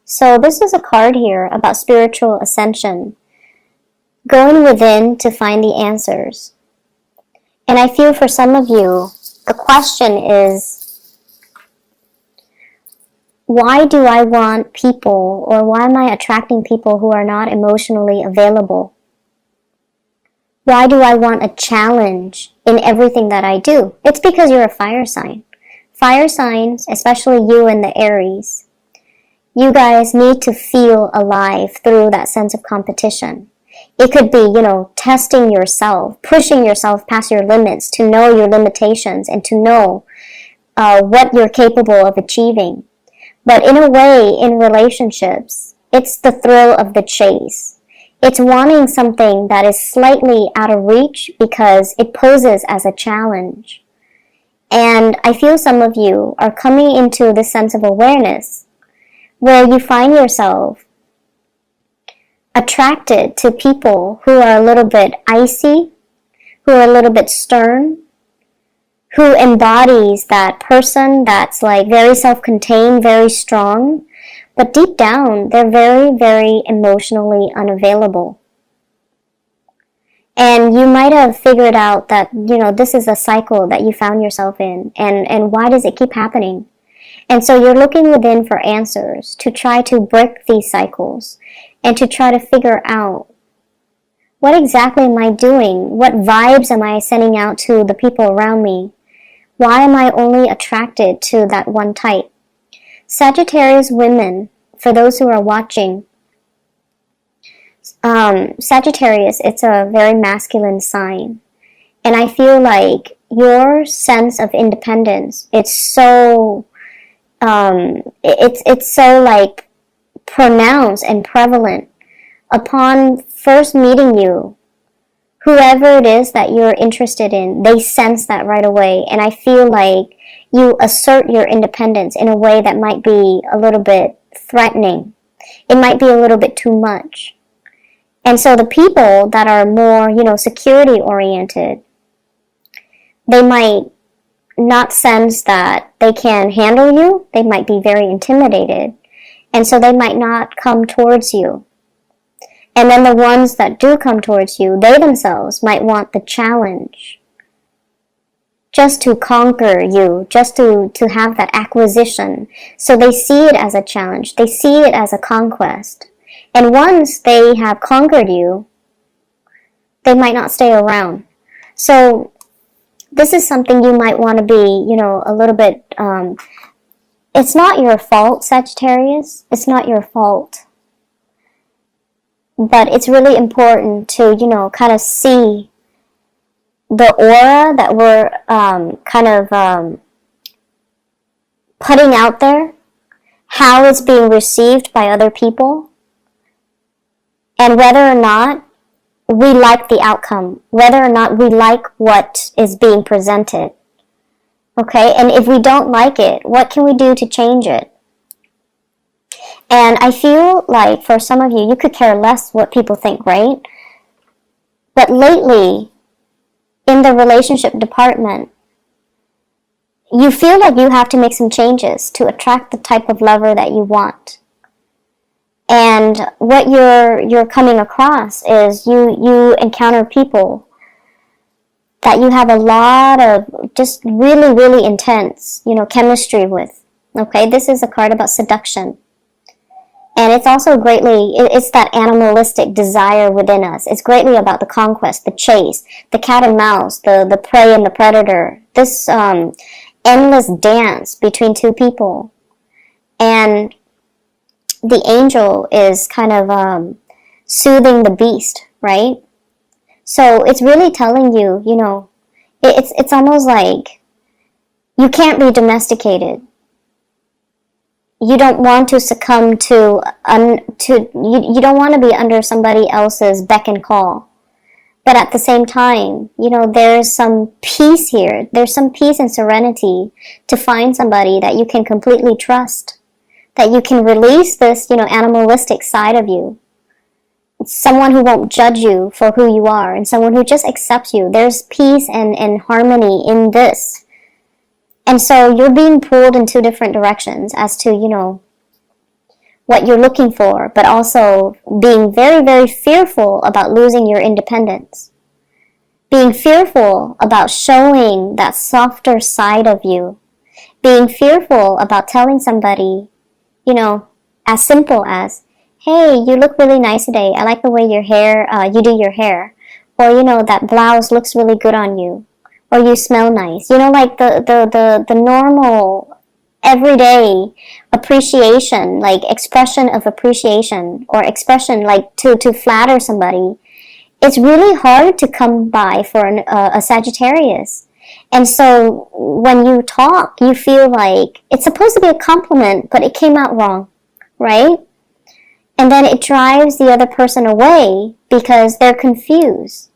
So this is a card here about spiritual ascension, going within to find the answers. And I feel for some of you, the question is, why do I want people, or why am I attracting people who are not emotionally available? Why do I want a challenge in everything that I do? It's because you're a fire sign. Fire signs, especially you and the Aries, you guys need to feel alive through that sense of competition. It could be, testing yourself, pushing yourself past your limits to know your limitations and to know what you're capable of achieving. But in a way, in relationships, it's the thrill of the chase. It's wanting something that is slightly out of reach because it poses as a challenge. And I feel some of you are coming into this sense of awareness where you find yourself attracted to people who are a little bit icy, who are a little bit stern, who embodies that person that's like very self-contained, very strong, but deep down, they're very, very emotionally unavailable. And you might have figured out that, this is a cycle that you found yourself in, and why does it keep happening? And so you're looking within for answers to try to break these cycles and to try to figure out, what exactly am I doing? What vibes am I sending out to the people around me? Why am I only attracted to that one type? Sagittarius women, for those who are watching, Sagittarius, it's a very masculine sign. And I feel like your sense of independence, it's so like pronounced and prevalent upon first meeting you. Whoever it is that you're interested in, they sense that right away. And I feel like you assert your independence in a way that might be a little bit threatening. It might be a little bit too much. And so the people that are more, security oriented, they might not sense that they can handle you. They might be very intimidated. And so they might not come towards you. And then the ones that do come towards you, they themselves might want the challenge. Just to conquer you, just to have that acquisition. So they see it as a challenge. They see it as a conquest. And once they have conquered you, they might not stay around. So this is something you might want to be, a little bit, it's not your fault, Sagittarius. It's not your fault. But it's really important to, kind of see the aura that we're putting out there, how it's being received by other people, and whether or not we like the outcome, whether or not we like what is being presented. Okay, and if we don't like it, what can we do to change it? And I feel like for some of you, you could care less what people think, right? But lately, in the relationship department, you feel like you have to make some changes to attract the type of lover that you want. And what you're coming across is you encounter people that you have a lot of just really, really intense, chemistry with. Okay, this is a card about seduction. And it's also it's that animalistic desire within us. It's greatly about the conquest, the chase, the cat and mouse, the prey and the predator. This endless dance between two people. And the angel is kind of soothing the beast, right? So it's really telling you, it's almost like you can't be domesticated. You don't want to succumb to you don't want to be under somebody else's beck and call. But at the same time, there's some peace here. There's some peace and serenity to find somebody that you can completely trust. That you can release this, animalistic side of you. It's someone who won't judge you for who you are and someone who just accepts you. There's peace and harmony in this. And so you're being pulled in two different directions as to, what you're looking for, but also being very, very fearful about losing your independence. Being fearful about showing that softer side of you. Being fearful about telling somebody, as simple as, hey, you look really nice today. I like the way you do your hair. Or, that blouse looks really good on you. Or you smell nice. Like the normal, everyday appreciation, like expression of appreciation, or expression like to flatter somebody. It's really hard to come by for a Sagittarius. And so when you talk, you feel like it's supposed to be a compliment, but it came out wrong, right? And then it drives the other person away because they're confused.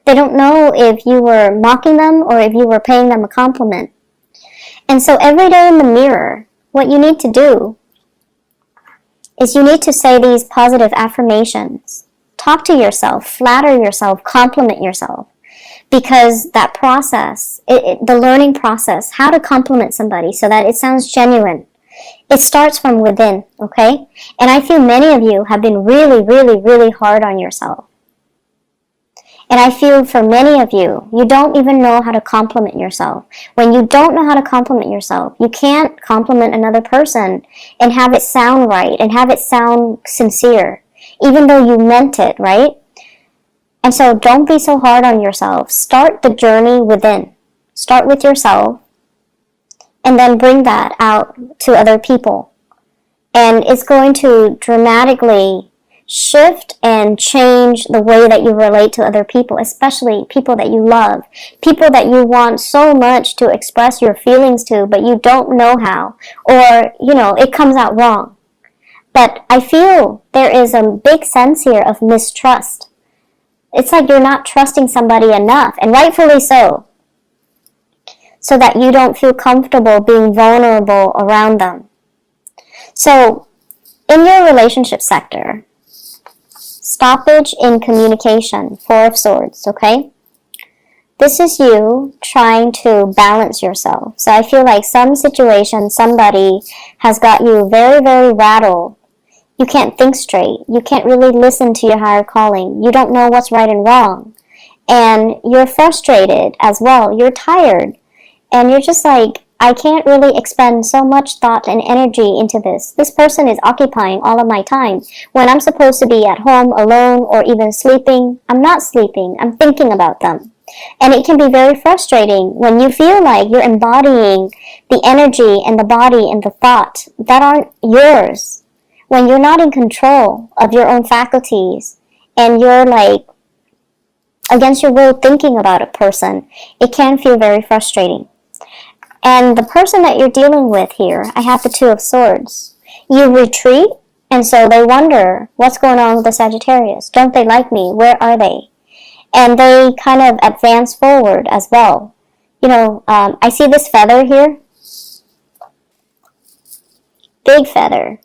They don't know if you were mocking them or if you were paying them a compliment. And so every day in the mirror, what you need to do is you need to say these positive affirmations. Talk to yourself, flatter yourself, compliment yourself. Because that process, the learning process, how to compliment somebody so that it sounds genuine, it starts from within, okay? And I feel many of you have been really, really, really hard on yourself. And I feel for many of you, you don't even know how to compliment yourself. When you don't know how to compliment yourself, you can't compliment another person and have it sound right and have it sound sincere, even though you meant it, right? And so don't be so hard on yourself. Start the journey within. Start with yourself and then bring that out to other people. And it's going to dramatically shift and change the way that you relate to other people, especially people that you love, people that you want so much to express your feelings to, but you don't know how, or, it comes out wrong. But I feel there is a big sense here of mistrust. It's like you're not trusting somebody enough, and rightfully so that you don't feel comfortable being vulnerable around them. So, in your relationship sector, stoppage in communication, Four of Swords, okay? This is you trying to balance yourself. So I feel like some situation, somebody has got you very, very rattled. You can't think straight. You can't really listen to your higher calling. You don't know what's right and wrong. And you're frustrated as well. You're tired. And you're just like, I can't really expend so much thought and energy into this. This person is occupying all of my time. When I'm supposed to be at home alone or even sleeping, I'm not sleeping. I'm thinking about them. And it can be very frustrating when you feel like you're embodying the energy and the body and the thought that aren't yours. When you're not in control of your own faculties and you're like against your will thinking about a person, it can feel very frustrating. And the person that you're dealing with here, I have the Two of Swords. You retreat, and so they wonder, what's going on with the Sagittarius? Don't they like me? Where are they? And they kind of advance forward as well. I see this feather here. Big feather.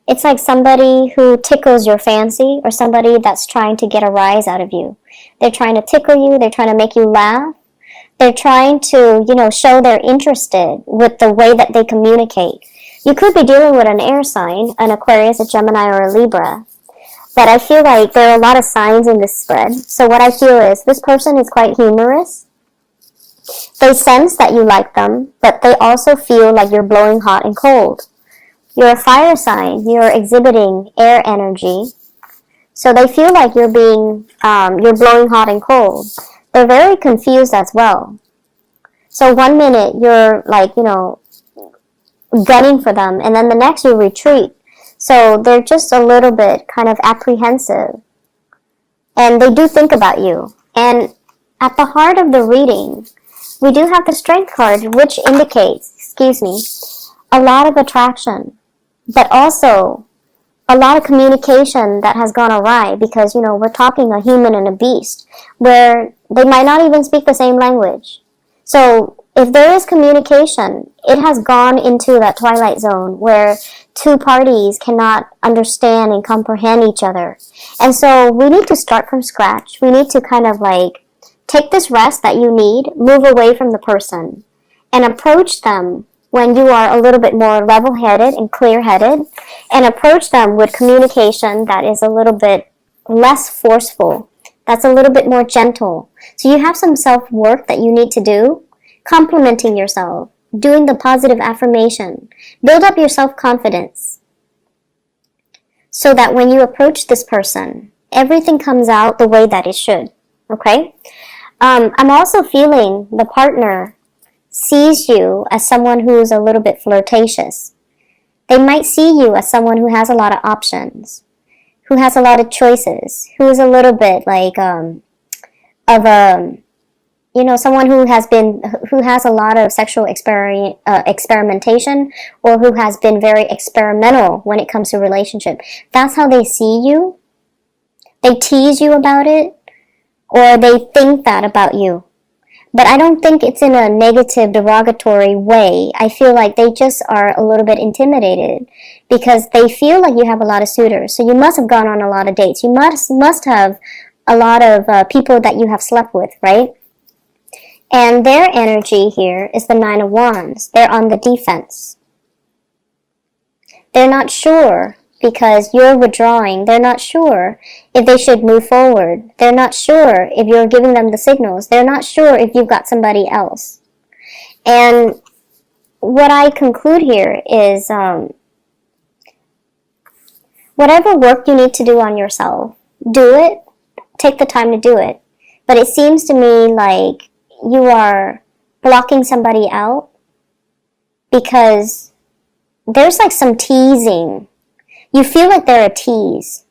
It's like somebody who tickles your fancy or somebody that's trying to get a rise out of you. They're trying to tickle you. They're trying to make you laugh. They're trying to, show they're interested with the way that they communicate. You could be dealing with an air sign, an Aquarius, a Gemini, or a Libra. But I feel like there are a lot of signs in this spread. So what I feel is this person is quite humorous. They sense that you like them, but they also feel like you're blowing hot and cold. You're a fire sign. You're exhibiting air energy. So they feel like you're blowing hot and cold. They're very confused as well. So one minute you're like, gunning for them, and then the next you retreat. So they're just a little bit kind of apprehensive. And they do think about you. And at the heart of the reading, we do have the Strength card, which indicates, a lot of attraction, but also a lot of communication that has gone awry because, we're talking a human and a beast where they might not even speak the same language. So if there is communication, it has gone into that twilight zone where two parties cannot understand and comprehend each other. And so we need to start from scratch. We need to kind of take this rest that you need, move away from the person, and approach them when you are a little bit more level-headed and clear-headed, and approach them with communication that is a little bit less forceful, that's a little bit more gentle. So you have some self-work that you need to do, complimenting yourself, doing the positive affirmation, build up your self-confidence, so that when you approach this person, everything comes out the way that it should, okay? I'm also feeling the partner sees you as someone who's a little bit flirtatious. They might see you as someone who has a lot of options, who has a lot of choices, who is a little bit like someone who has a lot of sexual experimentation, or who has been very experimental when it comes to relationship. That's how they see you. They tease you about it, or they think that about you. But I don't think it's in a negative, derogatory way. I feel like they just are a little bit intimidated because they feel like you have a lot of suitors. So you must have gone on a lot of dates. You must have a lot of people that you have slept with, right? And their energy here is the Nine of Wands. They're on the defense. They're not sure because you're withdrawing. They're not sure if they should move forward. They're not sure if you're giving them the signals. They're not sure if you've got somebody else. And what I conclude here is whatever work you need to do on yourself, do it. Take the time to do it. But it seems to me like you are blocking somebody out because there's like some teasing. You feel like they're a tease.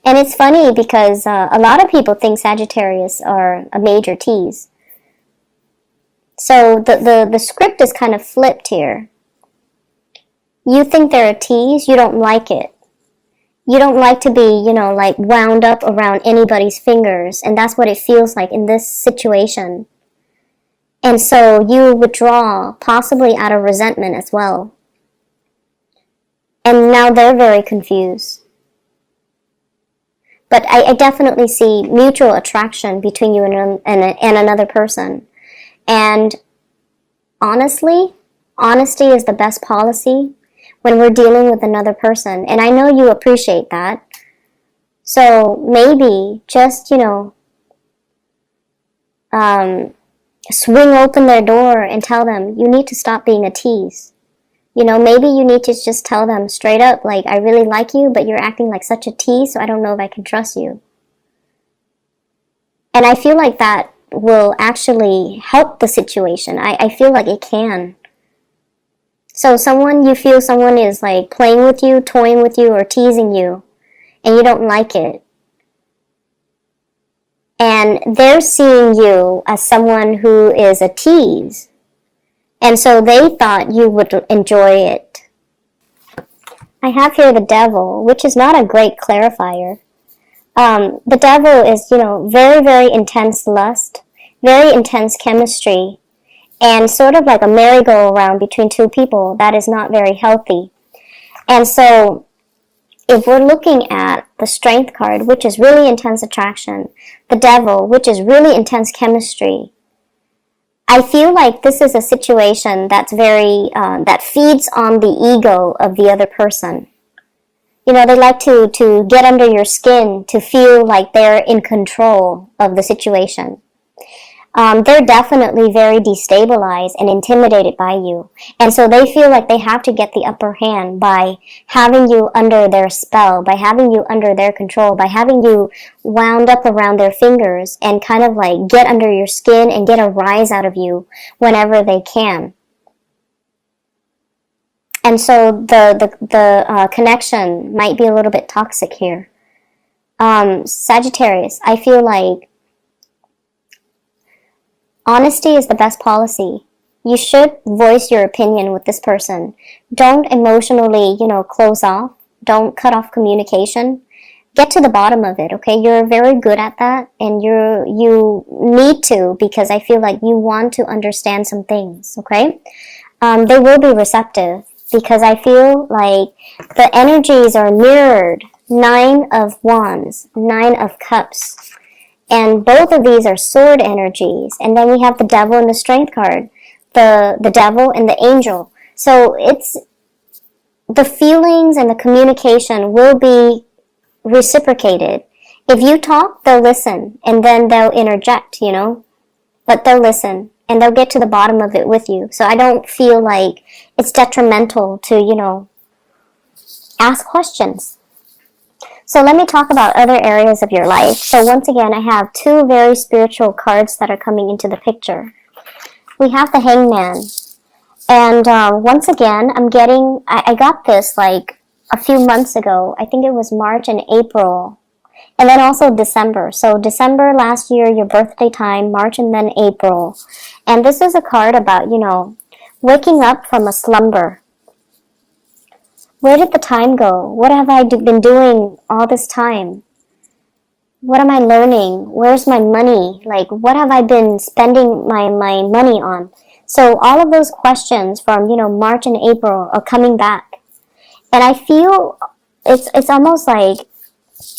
And it's funny because a lot of people think Sagittarius are a major tease. So the script is kind of flipped here. You think they're a tease, you don't like it. You don't like to be, like wound up around anybody's fingers. And that's what it feels like in this situation. And so you withdraw, possibly out of resentment as well. And now they're very confused. But I definitely see mutual attraction between you and another person. And honestly, honesty is the best policy when we're dealing with another person. And I know you appreciate that. So maybe just, swing open their door and tell them, you need to stop being a tease. Maybe you need to just tell them straight up, like, I really like you, but you're acting like such a tease, so I don't know if I can trust you. And I feel like that will actually help the situation. I feel like it can. So you feel someone is like playing with you, toying with you, or teasing you, and you don't like it. And they're seeing you as someone who is a tease. And so they thought you would enjoy it. I have here the Devil, which is not a great clarifier. The Devil is, very, very intense lust, very intense chemistry, and sort of like a merry-go-round between two people that is not very healthy. And so if we're looking at the Strength card, which is really intense attraction, the Devil, which is really intense chemistry, I feel like this is a situation that's very, that feeds on the ego of the other person. They like to get under your skin, to feel like they're in control of the situation. They're definitely very destabilized and intimidated by you. And so they feel like they have to get the upper hand by having you under their spell, by having you under their control, by having you wound up around their fingers and kind of like get under your skin and get a rise out of you whenever they can. And so the connection might be a little bit toxic here. Sagittarius, I feel like honesty is the best policy. You should voice your opinion with this person. Don't emotionally, close off. Don't cut off communication. Get to the bottom of it, okay? You're very good at that, and you need to, because I feel like you want to understand some things, okay? They will be receptive, because I feel like the energies are mirrored. 9 of Wands, 9 of Cups. And both of these are sword energies. And then we have the Devil and the Strength card. the devil, and the angel. So it's the feelings and the communication will be reciprocated. If you talk, they'll listen, and then they'll interject, but they'll listen, and they'll get to the bottom of it with you. So I don't feel like it's detrimental to, ask questions. So let me talk about other areas of your life. So once again, I have two very spiritual cards that are coming into the picture. We have the Hangman. And once again, I got this like a few months ago. I think it was March and April. And then also December. So December last year, your birthday time, March and then April. And this is a card about, waking up from a slumber. Where did the time go? What have I been doing all this time? What am I learning? Where's my money? Like, what have I been spending my money on? So all of those questions from, March and April are coming back. And I feel it's almost like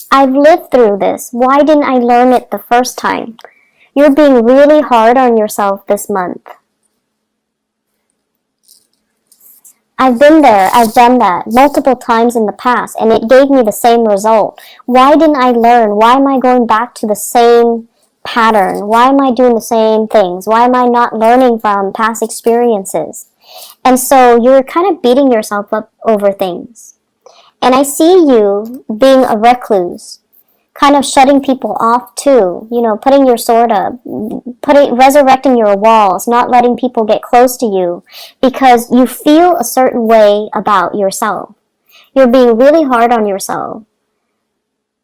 I've lived through this. Why didn't I learn it the first time? You're being really hard on yourself this month. I've been there, I've done that multiple times in the past, and it gave me the same result. Why didn't I learn? Why am I going back to the same pattern? Why am I doing the same things? Why am I not learning from past experiences? And so you're kind of beating yourself up over things. And I see you being a recluse, kind of shutting people off too, putting your sword up, resurrecting your walls, not letting people get close to you because you feel a certain way about yourself. You're being really hard on yourself.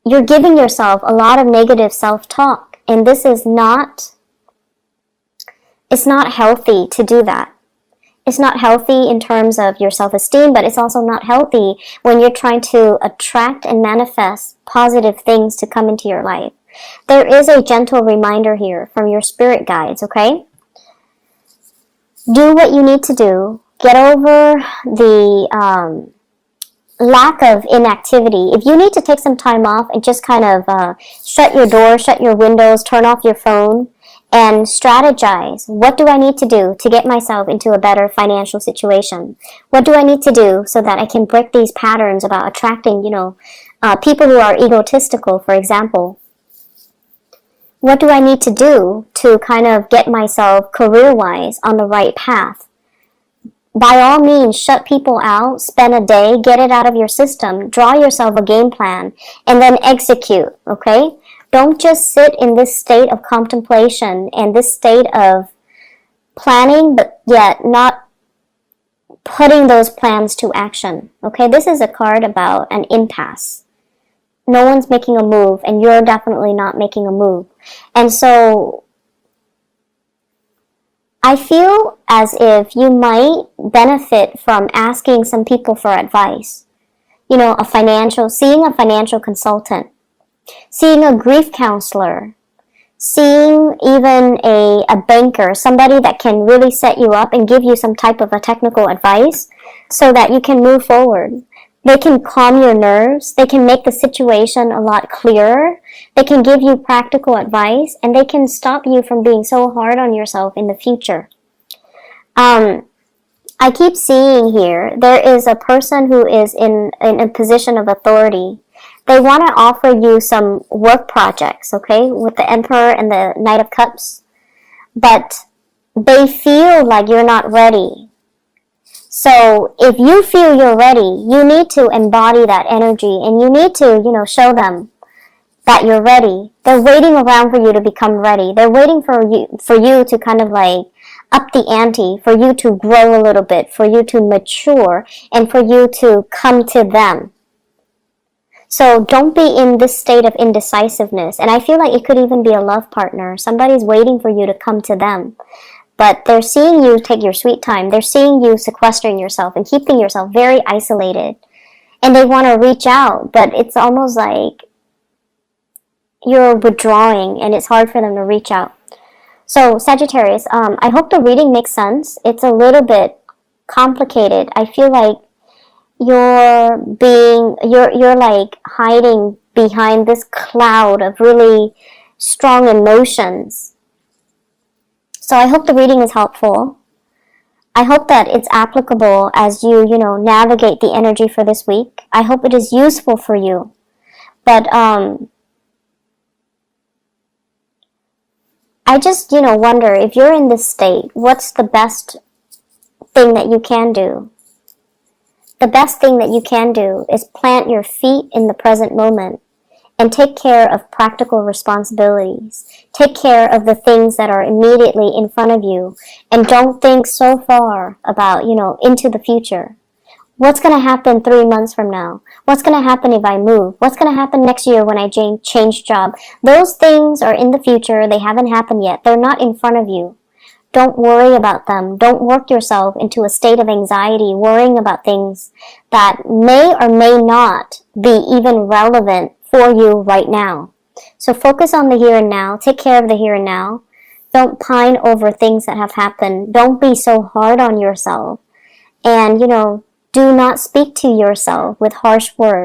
You're giving yourself a lot of negative self-talk, and this is it's not healthy to do that. It's not healthy in terms of your self-esteem, but it's also not healthy when you're trying to attract and manifest positive things to come into your life. There is a gentle reminder here from your spirit guides, okay? Do what you need to do. Get over the lack of inactivity. If you need to take some time off and just kind of shut your door, shut your windows, turn off your phone, and strategize. What do I need to do to get myself into a better financial situation? What do I need to do so that I can break these patterns about attracting, people who are egotistical, for example? What do I need to do to kind of get myself career-wise on the right path? By all means, shut people out, spend a day, get it out of your system, draw yourself a game plan, and then execute, okay? Don't just sit in this state of contemplation and this state of planning, but yet not putting those plans to action. Okay, this is a card about an impasse. No one's making a move, and you're definitely not making a move. And so I feel as if you might benefit from asking some people for advice. Seeing a financial consultant. Seeing a grief counselor, seeing even a banker, somebody that can really set you up and give you some type of a technical advice so that you can move forward. They can calm your nerves, they can make the situation a lot clearer, they can give you practical advice, and they can stop you from being so hard on yourself in the future. I keep seeing here, there is a person who is in a position of authority. They want to offer you some work projects, okay, with the Emperor and the Knight of Cups. But they feel like you're not ready. So if you feel you're ready, you need to embody that energy and you need to, show them that you're ready. They're waiting around for you to become ready. They're waiting for you to kind of like up the ante, for you to grow a little bit, for you to mature, and for you to come to them. So don't be in this state of indecisiveness. And I feel like it could even be a love partner. Somebody's waiting for you to come to them. But they're seeing you take your sweet time. They're seeing you sequestering yourself and keeping yourself very isolated. And they want to reach out, but it's almost like you're withdrawing and it's hard for them to reach out. So Sagittarius, I hope the reading makes sense. It's a little bit complicated. I feel like you're like hiding behind this cloud of really strong emotions. So I hope the reading is helpful. I hope that it's applicable as you, navigate the energy for this week. I hope it is useful for you. But I just, wonder if you're in this state, what's the best thing that you can do? The best thing that you can do is plant your feet in the present moment and take care of practical responsibilities. Take care of the things that are immediately in front of you, and don't think so far about, into the future. What's going to happen 3 months from now? What's going to happen if I move? What's going to happen next year when I change job? Those things are in the future. They haven't happened yet. They're not in front of you. Don't worry about them. Don't work yourself into a state of anxiety, worrying about things that may or may not be even relevant for you right now. So focus on the here and now. Take care of the here and now. Don't pine over things that have happened. Don't be so hard on yourself. And, do not speak to yourself with harsh words.